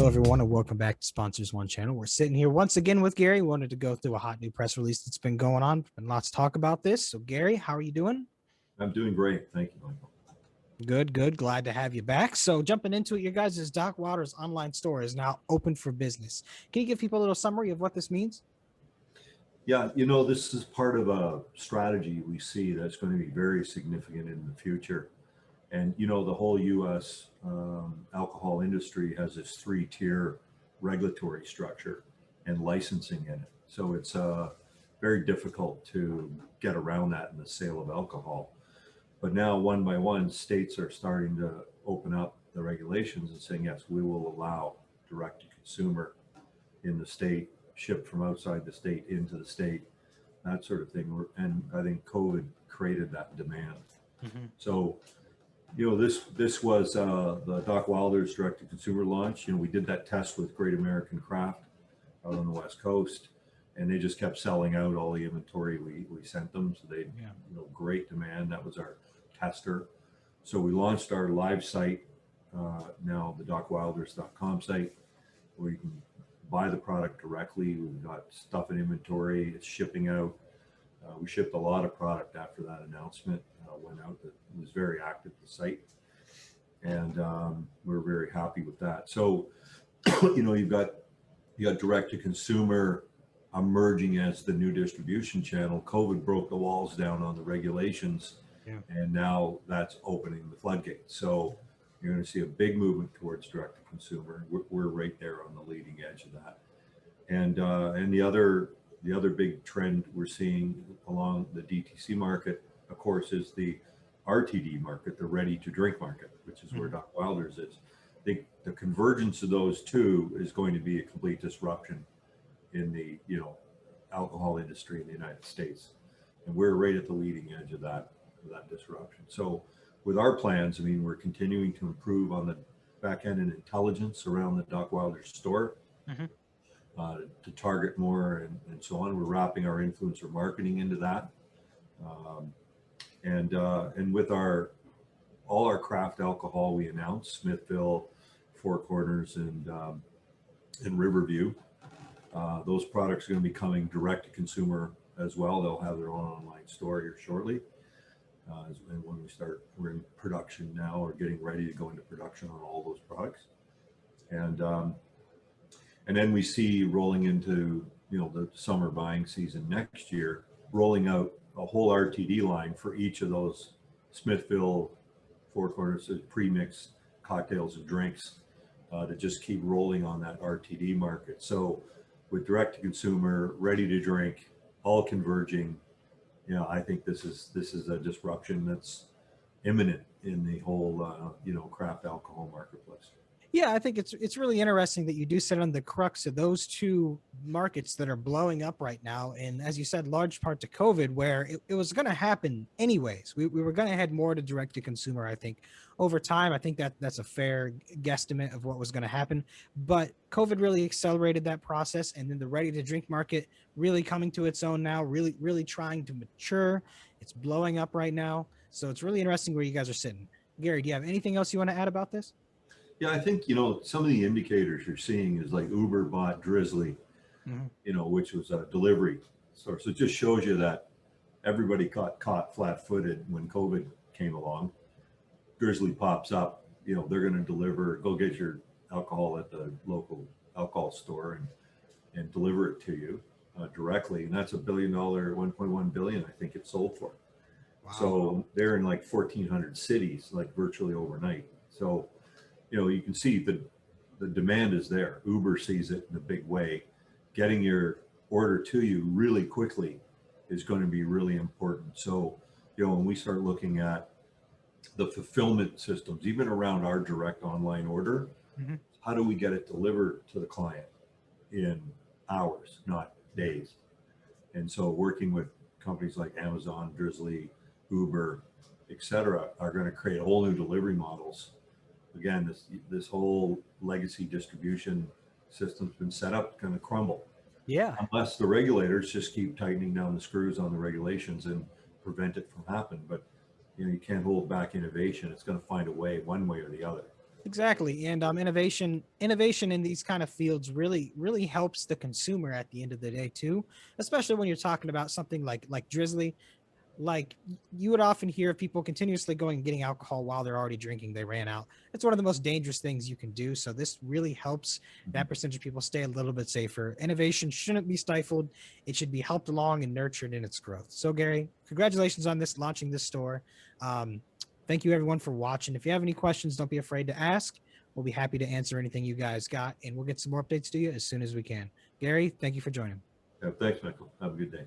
everyone, and welcome back to Sponsors One Channel. We're sitting here once again with Gary. Wanted to go through a hot new press release that's been going on, and lots to talk about this. So, Gary, how are you doing? I'm doing great. Thank you, Michael. Good, good. Glad to have you back. So, jumping into it, your guys' Doc Wylder's online store is now open for business. Can you give people a little summary of what this means? Yeah, this is part of a strategy we see that's going to be very significant in the future. And, the whole U.S. Alcohol industry has this three-tier regulatory structure and licensing in it. So it's very difficult to get around that in the sale of alcohol. But now, one by one, states are starting to open up the regulations and saying, yes, we will allow direct to consumer in the state, shipped from outside the state into the state, that sort of thing. And I think COVID created that demand. So, this was the Doc Wylder's direct to consumer launch. We did that test with Great American Craft out on the West Coast, and they just kept selling out all the inventory we sent them. So they, great demand. That was our tester. So we launched our live site, now the docwilders.com site, where you can buy the product directly. We've got stuff in inventory. It's shipping out. We shipped a lot of product after that announcement went out. It was very active, the site, and we're very happy with that. So, you've got direct to consumer emerging as the new distribution channel. COVID broke the walls down on the regulations, and now that's opening the floodgates. So you're going to see a big movement towards direct to consumer. We're right there on the leading edge of that. And the other big trend we're seeing along the DTC market, of course, is the RTD market, the ready to drink market, which is where Doc Wylder's is. The convergence of those two is going to be a complete disruption in the alcohol industry in the United States, and we're right at the leading edge of that disruption. So with our plans, we're continuing to improve on the back end and intelligence around the Doc Wylder's store to target more and so on. We're wrapping our influencer marketing into that, and with all our craft alcohol we announced, Smithville, Four Corners, and Riverview. Those products are going to be coming direct to consumer as well. They'll have their own online store here shortly. And when we're in production now, or getting ready to go into production on all those products. And then we see rolling into, the summer buying season next year, rolling out a whole RTD line for each of those Smithville, Four Corners, pre-mix cocktails and drinks, to just keep rolling on that RTD market. So with direct to consumer, ready to drink, all converging, I think this is a disruption that's imminent in the whole, craft alcohol marketplace. Yeah, I think it's really interesting that you do sit on the crux of those two markets that are blowing up right now. And as you said, large part to COVID, where it was going to happen anyways. We were going to head more to direct to consumer, I think, over time. I think that's a fair guesstimate of what was going to happen. But COVID really accelerated that process. And then the ready to drink market really coming to its own now, really, really trying to mature. It's blowing up right now. So it's really interesting where you guys are sitting. Gary, do you have anything else you want to add about this? Yeah, I think, some of the indicators you're seeing is like Uber bought Drizzly, which was a delivery source. So it just shows you that everybody got caught flat-footed when COVID came along. Drizzly pops up, they're going to deliver, go get your alcohol at the local alcohol store and deliver it to you directly. And that's $1 billion, 1.1 billion, I think it sold for. Wow. So they're in like 1,400 cities, like virtually overnight. So you can see the demand is there. Uber sees it in a big way. Getting your order to you really quickly is going to be really important. So, when we start looking at the fulfillment systems, even around our direct online order, how do we get it delivered to the client in hours, not days? And so working with companies like Amazon, Drizzly, Uber, et cetera, are going to create whole new delivery models. Again, this whole legacy distribution system's been set up to kind of crumble. Yeah. Unless the regulators just keep tightening down the screws on the regulations and prevent it from happening. But you can't hold back innovation. It's going to find a way, one way or the other. Exactly. And innovation in these kind of fields really helps the consumer at the end of the day too, especially when you're talking about something like Drizzly. Like you would often hear of people continuously going and getting alcohol while they're already drinking. They ran out. It's one of the most dangerous things you can do. So this really helps that percentage of people stay a little bit safer. Innovation shouldn't be stifled. It should be helped along and nurtured in its growth. So Gary, congratulations on this launching this store. Um, Thank you everyone for watching. If you have any questions, don't be afraid to ask. We'll be happy to answer anything you guys got, and we'll get some more updates to you as soon as we can. Gary, thank you for joining. Yeah, thanks, Michael. Have a good day.